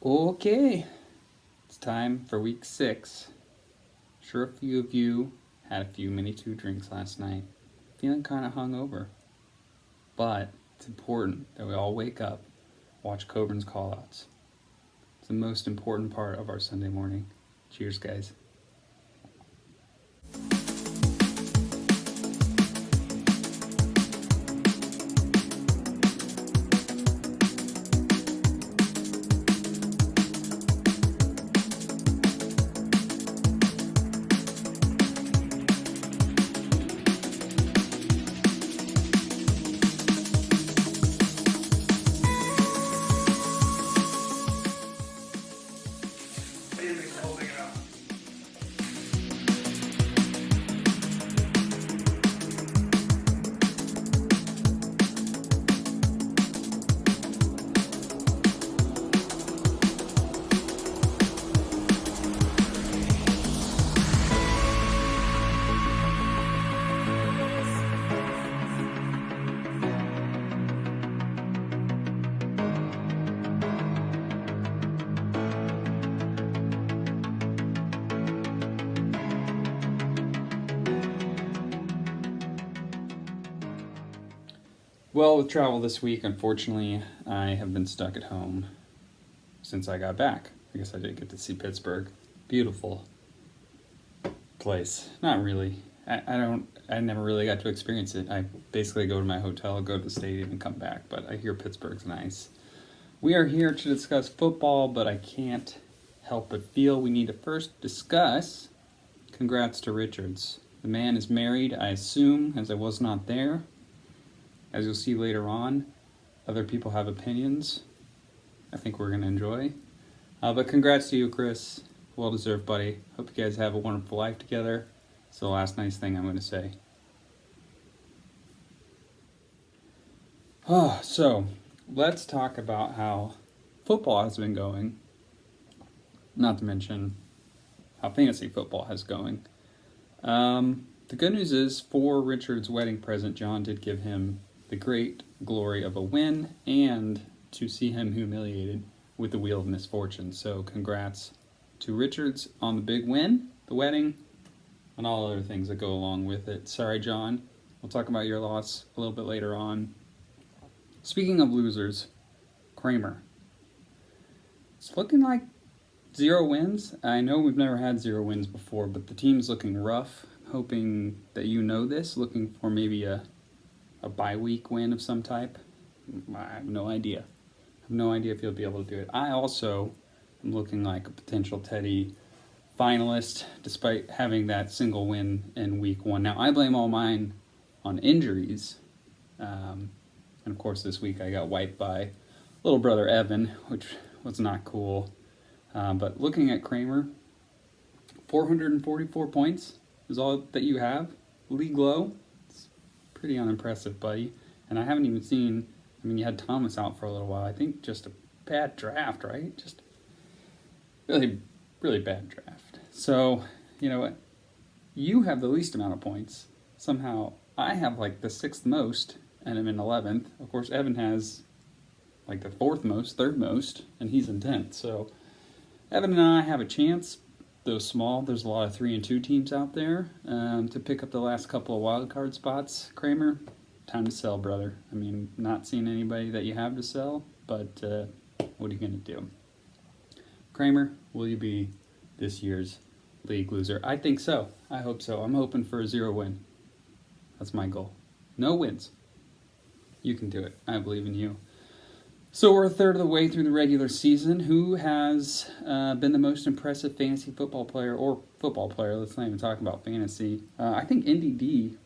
Okay, it's time for week 6. Sure, a few of you had a few mini 2 drinks last night, feeling kind of hungover. But it's important that we all wake up, watch Coburn's callouts. It's the most important part of our Sunday morning. Cheers, guys. Well, with travel this week, unfortunately, I have been stuck at home since I got back. I guess I did get to see Pittsburgh. Beautiful place. Not really. I never really got to experience it. I basically go to my hotel, go to the stadium, and come back, but I hear Pittsburgh's nice. We are here to discuss football, but I can't help but feel we need to first discuss congrats to Richards. The man is married, I assume, as I was not there. As you'll see later on, other people have opinions I think we're going to enjoy. But congrats to you, Chris. Well-deserved, buddy. Hope you guys have a wonderful life together. It's the last nice thing I'm going to say. So, let's talk about how football has been going. Not to mention how fantasy football has going. The good news is, for Richard's wedding present, John did give him the great glory of a win and to see him humiliated with the wheel of misfortune. So congrats to Richards on the big win, the wedding, and all other things that go along with it. Sorry, John. We'll talk about your loss a little bit later on. Speaking of losers, Kramer. It's looking like 0 wins. I know we've never had 0 wins before, but the team's looking rough. Hoping that you know this, looking for maybe a bye week win of some type. I have no idea. I have no idea if you'll be able to do it. I also am looking like a potential Teddy finalist, despite having that single win in week 1. Now, I blame all mine on injuries. And of course, this week I got wiped by little brother Evan, which was not cool. But looking at Kramer, 444 points is all that you have. League low. It's pretty unimpressive, buddy. And I haven't even seen, you had Thomas out for a little while. I think just a bad draft, right? Just really, really bad draft. So, you know what? You have the least amount of points. Somehow, I have like the 6th most, and I'm in 11th. Of course, Evan has like the 4th most, 3rd most, and he's in 10th. So, Evan and I have a chance, though small. There's a lot of 3 and 2 teams out there to pick up the last couple of wild card spots. Kramer, time to sell, brother. Not seeing anybody that you have to sell, but what are you going to do? Kramer, will you be this year's league loser? I think so. I hope so. I'm hoping for a 0 win. That's my goal. No wins. You can do it. I believe in you. So we're a third of the way through the regular season. Who has been the most impressive fantasy football player, or football player? Let's not even talk about fantasy. I think NDD,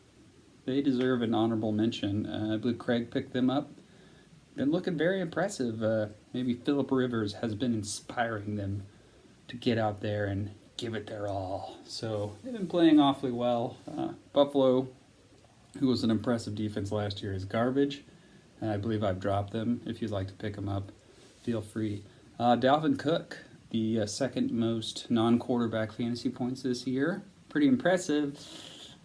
they deserve an honorable mention. I believe Craig picked them up. Been looking very impressive. Maybe Phillip Rivers has been inspiring them to get out there and give it their all. So they've been playing awfully well. Buffalo, who was an impressive defense last year, is garbage. I believe I've dropped them. If you'd like to pick them up, feel free. Dalvin Cook, the second most non-quarterback fantasy points this year. Pretty impressive.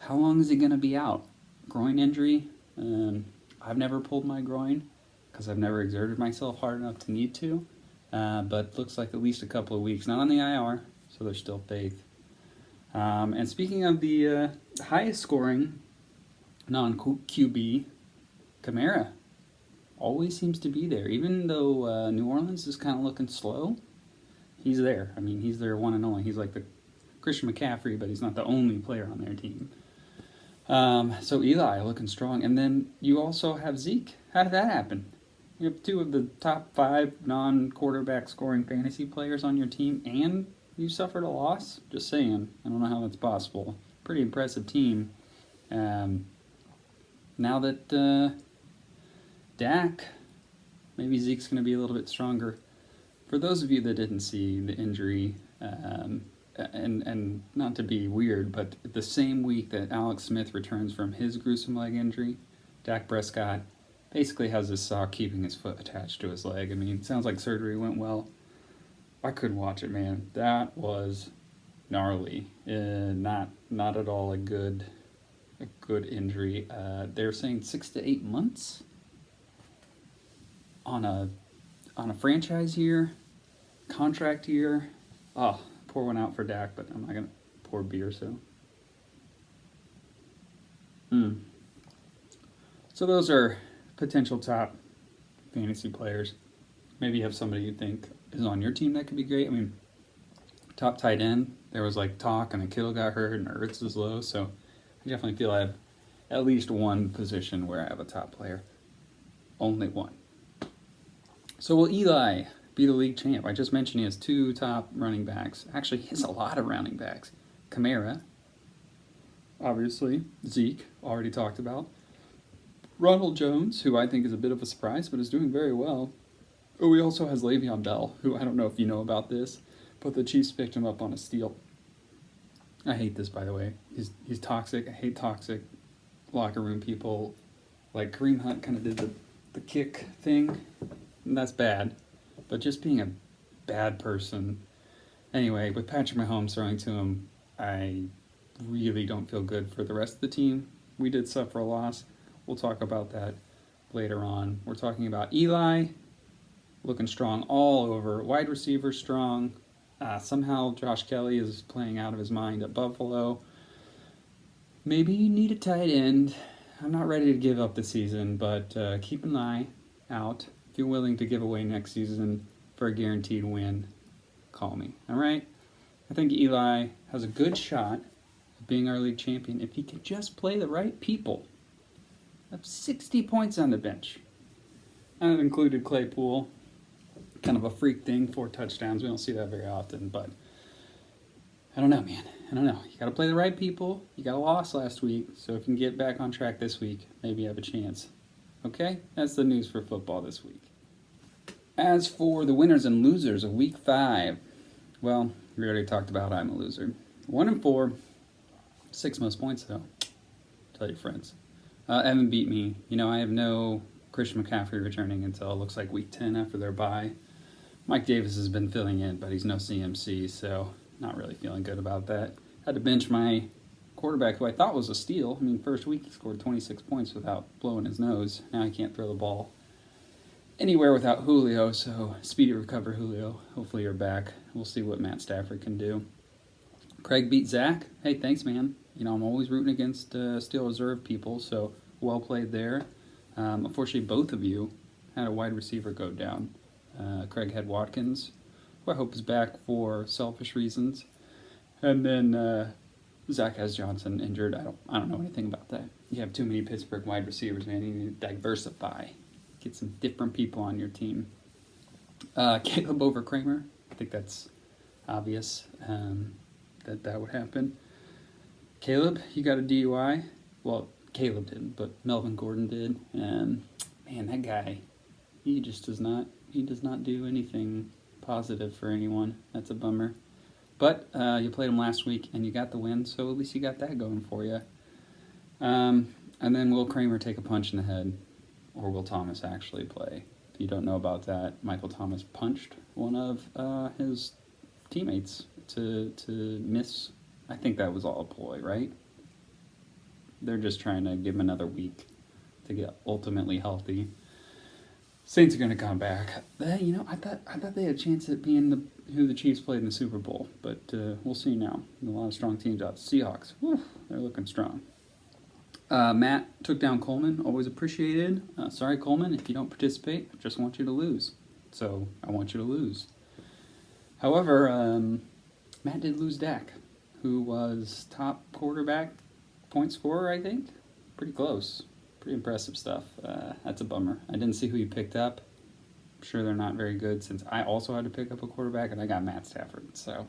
How long is he going to be out? Groin injury? I've never pulled my groin because I've never exerted myself hard enough to need to. but looks like at least a couple of weeks. Not on the IR, so there's still faith. And speaking of the highest scoring non-QB, Kramer always seems to be there. Even though New Orleans is kind of looking slow, he's there. I mean, he's their one and only. He's like the Christian McCaffrey, but he's not the only player on their team. So Eli looking strong. And then you also have Zeke. How did that happen? You have two of the top 5 non-quarterback scoring fantasy players on your team, and you suffered a loss? Just saying. I don't know how that's possible. Pretty impressive team. Now that Dak, maybe Zeke's going to be a little bit stronger. For those of you that didn't see the injury, and not to be weird, but the same week that Alex Smith returns from his gruesome leg injury, Dak Prescott basically has this sock keeping his foot attached to his leg. I mean, it sounds like surgery went well. I couldn't watch it, man. That was gnarly. Not at all a good injury. They're saying 6 to 8 months on a franchise year, contract year. Oh, pour one out for Dak, but I'm not gonna pour beer. So those are potential top fantasy players. Maybe you have somebody you think is on your team that could be great. I mean, top tight end, there was like talk, and then Kittle got hurt, and Ertz is low, so I definitely feel I have at least one position where I have a top player. Only one. So will Eli be the league champ? I just mentioned he has 2 top running backs. Actually, he has a lot of running backs. Kramer, obviously. Zeke, already talked about. Ronald Jones, who I think is a bit of a surprise, but is doing very well. Oh, he also has Le'Veon Bell, who I don't know if you know about this, but the Chiefs picked him up on a steal. I hate this, by the way. He's toxic. I hate toxic locker room people. Like Kareem Hunt kind of did the kick thing, and that's bad. But just being a bad person. Anyway, with Patrick Mahomes throwing to him, I really don't feel good for the rest of the team. We did suffer a loss. We'll talk about that later on. We're talking about Eli looking strong all over. Wide receiver strong. Somehow Josh Kelly is playing out of his mind at Buffalo. Maybe you need a tight end. I'm not ready to give up the season, but keep an eye out. If you're willing to give away next season for a guaranteed win, call me. All right? I think Eli has a good shot of being our league champion if he can just play the right people. Have 60 points on the bench. And it included Claypool. Kind of a freak thing, 4 touchdowns. We don't see that very often, but I don't know, man. I don't know. You got to play the right people. You got a loss last week, so if you can get back on track this week, maybe you have a chance. Okay? That's the news for football this week. As for the winners and losers of Week 5, well, we already talked about I'm a loser. 1-4, 6 most points, though. Tell your friends. Evan beat me. You know, I have no Christian McCaffrey returning until it looks like Week 10 after their bye. Mike Davis has been filling in, but he's no CMC, so not really feeling good about that. Had to bench my quarterback, who I thought was a steal. I mean, first week he scored 26 points without blowing his nose. Now he can't throw the ball anywhere without Julio, so speedy recover, Julio. Hopefully you're back. We'll see what Matt Stafford can do. Craig beat Zach. Hey, thanks, man. You know, I'm always rooting against Steel Reserve people, so well played there. Unfortunately, both of you had a wide receiver go down. Craig had Watkins, who I hope is back for selfish reasons. And then Zach has Johnson injured. I don't know anything about that. You have too many Pittsburgh wide receivers, man. You need to diversify. Get some different people on your team. Caleb over Kramer. I think that's obvious that would happen. Caleb, you got a DUI. Well, Caleb didn't, but Melvin Gordon did. Man, that guy, he does not do anything positive for anyone. That's a bummer. But you played him last week, and you got the win, so at least you got that going for you. And then will Kramer take a punch in the head, or will Thomas actually play? If you don't know about that, Michael Thomas punched one of his teammates to miss. I think that was all a ploy, right? – They're just trying to give him another week to get ultimately healthy. Saints are going to come back. I thought they had a chance at being who the Chiefs played in the Super Bowl, but we'll see now. A lot of strong teams out. Seahawks, whew, they're looking strong. Matt took down Coleman, always appreciated. Sorry, Coleman, if you don't participate, I just want you to lose. So I want you to lose. However, Matt did lose Dak, who was top quarterback point scorer, I think. Pretty close. Pretty impressive stuff. That's a bummer. I didn't see who you picked up. I'm sure they're not very good since I also had to pick up a quarterback and I got Matt Stafford. So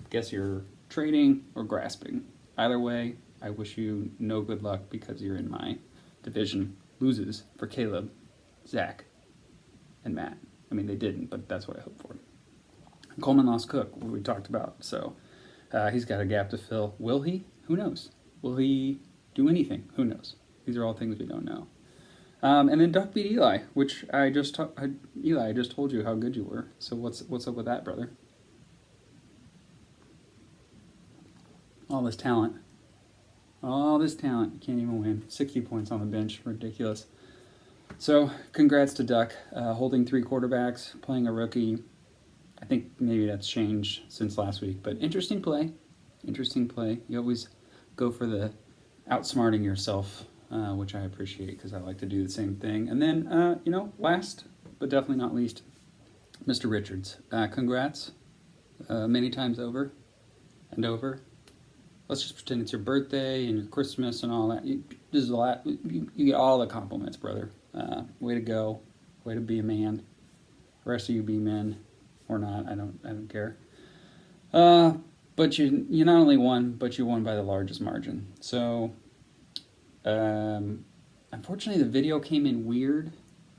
guess you're trading or grasping. Either way, I wish you no good luck because you're in my division. Loses for Caleb, Zach, and Matt. I mean, they didn't, but that's what I hoped for. Coleman lost Cook, what we talked about. So he's got a gap to fill. Will he? Who knows? Will he do anything? Who knows? These are all things we don't know. And then Duck beat Eli, which I just told you how good you were. So what's up with that, brother? All this talent. You can't even win. 60 points on the bench. Ridiculous. So congrats to Duck. Holding 3 quarterbacks, playing a rookie. I think maybe that's changed since last week. But interesting play. You always go for the outsmarting yourself, which I appreciate because I like to do the same thing. And then, last but definitely not least, Mr. Richards. Congrats. Many times over and over. Let's just pretend it's your birthday and your Christmas and all that. You get all the compliments, brother. Way to go. Way to be a man. The rest of you be men or not. I don't care. But you not only won, but you won by the largest margin. So, unfortunately, the video came in weird.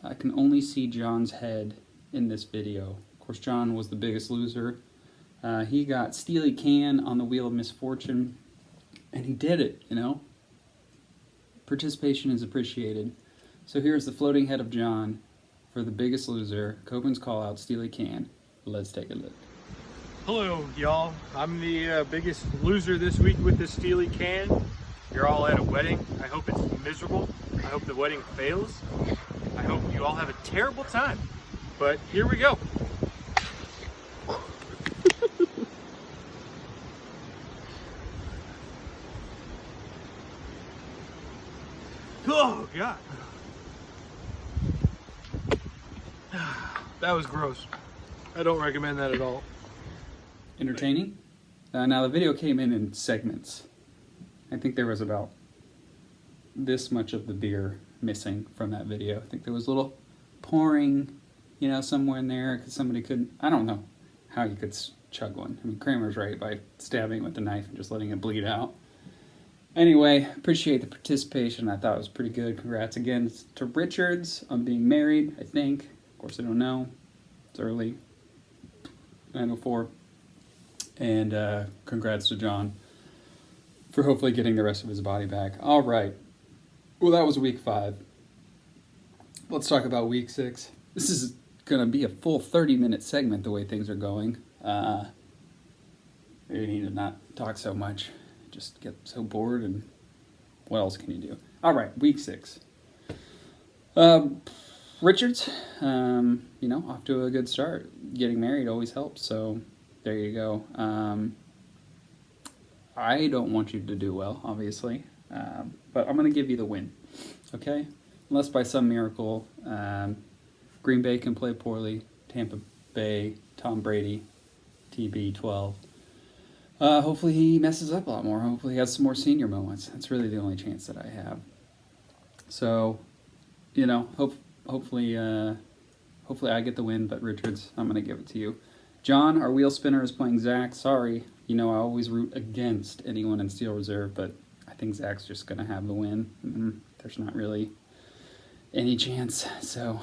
I can only see John's head in this video. Of course, John was the biggest loser. He got Steely Can on the Wheel of Misfortune, and he did it, Participation is appreciated. So here's the floating head of John for the biggest loser, Copen's call-out, Steely Can. Let's take a look. Hello, y'all. I'm the biggest loser this week with the Steely Can. You're all at a wedding. I hope it's miserable. I hope the wedding fails. I hope you all have a terrible time. But here we go. Oh, God. That was gross. I don't recommend that at all. Entertaining. Now the video came in segments. I think there was about this much of the beer missing from that video. I think there was a little pouring, somewhere in there because somebody couldn't. I don't know how you could chug one. I mean, Kramer's right by stabbing it with a knife and just letting it bleed out. Anyway, appreciate the participation. I thought it was pretty good. Congrats again to Richards on being married, I think. Of course, I don't know. It's early. 9:04. And congrats to John for hopefully getting the rest of his body back. All right. Well, that was week 5. Let's talk about week 6. This is going to be a full 30-minute segment the way things are going. We need to not talk so much. Just get so bored, and what else can you do? All right, week 6. Richards, off to a good start. Getting married always helps, so there you go. I don't want you to do well, obviously, but I'm going to give you the win, okay? Unless by some miracle, Green Bay can play poorly, Tampa Bay, Tom Brady, TB12. Hopefully he messes up a lot more. Hopefully he has some more senior moments. That's really the only chance that I have. So, hopefully I get the win, but Richards, I'm going to give it to you. John, our wheel spinner, is playing Zach. Sorry, I always root against anyone in Steel Reserve, but I think Zach's just going to have the win. There's not really any chance. So,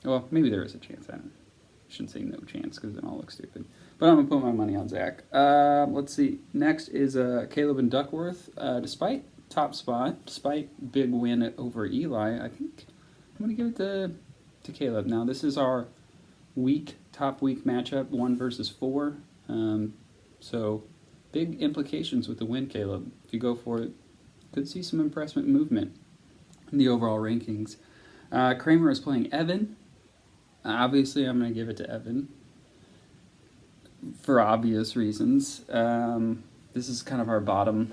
well, maybe there is a chance. I shouldn't say no chance because then I'll look stupid. But I'm going to put my money on Zach. Let's see. Next is Caleb and Duckworth. Despite top spot, despite big win over Eli, I think I'm going to give it to Caleb. Now, this is our top week matchup, 1 versus 4. So, big implications with the win, Caleb. If you go for it, could see some impressive movement in the overall rankings. Kramer is playing Evan. Obviously, I'm going to give it to Evan for obvious reasons. This is kind of our bottom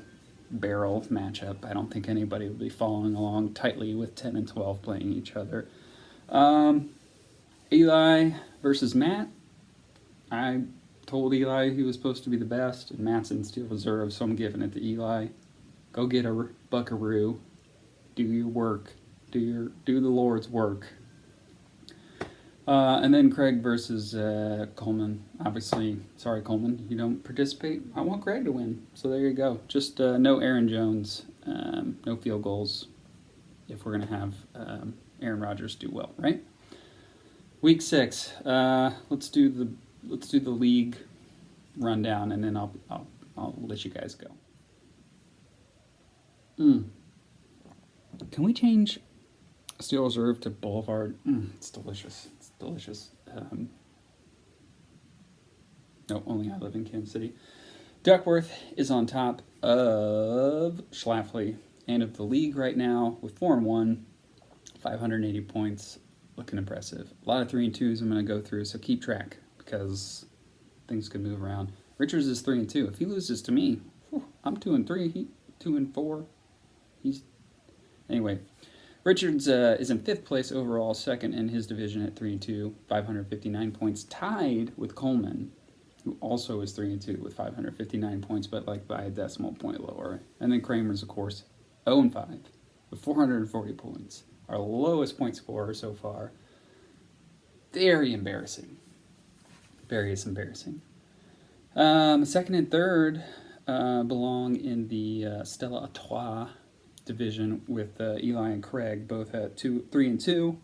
barrel matchup. I don't think anybody will be following along tightly with 10 and 12 playing each other. Eli versus Matt. I told Eli he was supposed to be the best, and Matt's in Steel Reserve, so I'm giving it to Eli. Go get a buckaroo. Do your work. Do the Lord's work. And then Craig versus Coleman. Obviously, sorry Coleman, you don't participate. I want Craig to win, so there you go. Just no Aaron Jones, no field goals. If we're gonna have Aaron Rodgers do well, right? Week 6. Let's do the league rundown, and then I'll let you guys go. Can we change Steel Reserve to Boulevard? It's delicious. It's delicious. No, only I live in Kansas City. Duckworth is on top of Schlafly and of the league right now with 4-1, 580 points. Looking impressive. A lot of 3 and 2s I'm going to go through, so keep track because things could move around. Richards is 3 and 2. If he loses to me, I'm 2 and 3. He 2 and 4. Anyway. Richards is in 5th place overall, 2nd in his division at 3 and 2, 559 points, tied with Coleman, who also is 3 and 2 with 559 points, but like by a decimal point lower. And then Kramer's, of course, 0 and 5 with 440 points, our lowest point scorer so far. Very embarrassing. Very embarrassing. 2nd and 3rd belong in the Stella Artois division with Eli and Craig, both at 3 and 2.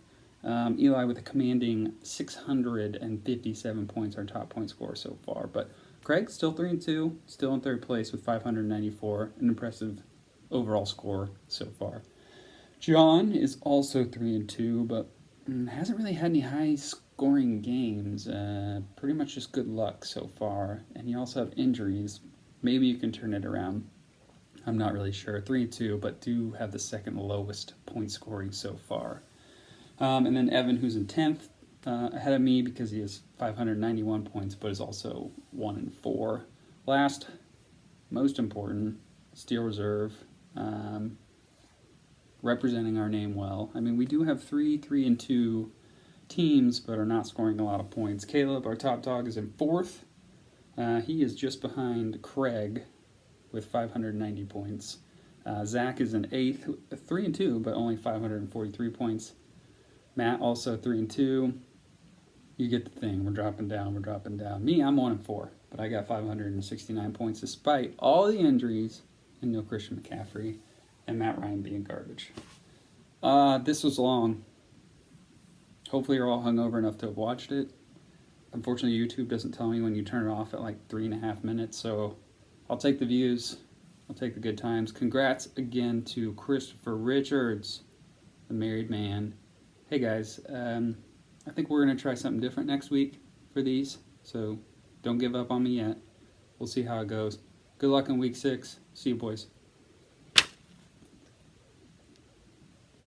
Eli with a commanding 657 points, our top point scorer so far. But Craig still 3 and 2, still in 3rd place with 594, an impressive overall score so far. John is also 3 and 2, but hasn't really had any high scoring games. Pretty much just good luck so far, and you also have injuries. Maybe you can turn it around. I'm not really sure. 3 and 2, but do have the 2nd lowest point scoring so far. And then Evan, who's in 10th, ahead of me because he has 591 points, but is also 1 and 4. Last, most important, Steel Reserve, representing our name well. I mean, we do have 3 and 2 teams, but are not scoring a lot of points. Caleb, our top dog, is in 4th. He is just behind Craig with 590 points. Zach is in 8th, 3 and 2, but only 543 points. Matt also 3 and 2. You get the thing. We're dropping down. Me, I'm 1 and 4, but I got 569 points despite all the injuries and no Christian McCaffrey and Matt Ryan being garbage. This was long. Hopefully you're all hungover enough to have watched it. Unfortunately, YouTube doesn't tell me when you turn it off at like 3.5 minutes, so I'll take the views. I'll take the good times. Congrats again to Christopher Richards, the married man. Hey guys, I think we're going to try something different next week for these, so don't give up on me yet. We'll see how it goes. Good luck in week 6. See you boys.